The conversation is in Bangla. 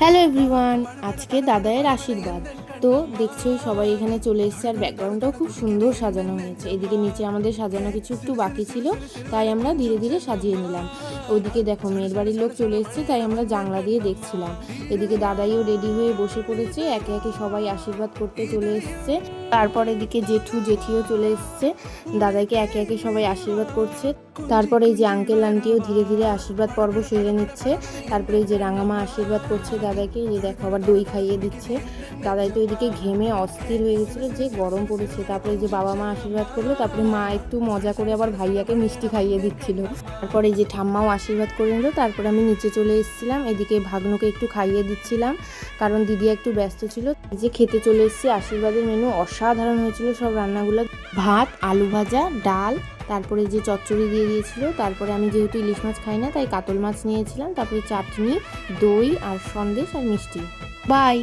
হ্যালো এভরিওয়ান, আজকে দাদায়ের আশীর্বাদ। তো দেখছোই সবাই এখানে চলে এসেছে, আর ব্যাকগ্রাউন্ডটাও খুব সুন্দর সাজানো হয়েছে। এদিকে নিচে আমাদের সাজানো কিছু একটু বাকি ছিল, তাই আমরা ধীরে ধীরে সাজিয়ে নিলাম। ওইদিকে দেখো মেয়ের বাড়ির লোক চলে এসেছে, তাই আমরা জানলা দিয়ে দেখছিলাম। এদিকে দাদাইও রেডি হয়ে বসে পড়েছে, একে একে সবাই আশীর্বাদ করতে চলে এসছে। তারপর এদিকে জেঠু জেঠিও চলে এসছে, দাদাইকে একে একে সবাই আশীর্বাদ করছে। তারপরে এই যে আঙ্কেল আন্টিও ধীরে ধীরে আশীর্বাদ পর্ব সেরে নিচ্ছে। তারপরে এই যে রাঙামা আশীর্বাদ করছে দাদাকে, যে দেখো আবার দই খাইয়ে দিচ্ছে। দাদাই তো এদিকে ঘেমে অস্থির হয়ে গেছিলো, যে গরম পড়েছে। তারপরে এই যে বাবা মা আশীর্বাদ করলো, তারপরে মা একটু মজা করে আবার ভাইয়াকে মিষ্টি খাইয়ে দিচ্ছিল। তারপরে এই যে ঠাম্মাও আশীর্বাদ করে নিল। তারপরে আমি নিচে চলে এসেছিলাম, এদিকে ভাগ্নকে একটু খাইয়ে দিচ্ছিলাম, কারণ দিদি একটু ব্যস্ত ছিল। এই যে খেতে চলে এসেছি। আশীর্বাদের মেনু অসাধারণ হয়েছিল সব রান্নাগুলো, ভাত, আলু ভাজা, ডাল, তারপরে যে চচ্চড়ি দিয়ে দিয়েছিল। তারপরে আমি যেহেতু ইলিশ মাছ খাই না, তাই কাতল মাছ নিয়েছিলাম। তারপরে চাটনি, দই আর সন্দেশ আর মিষ্টি। বাই।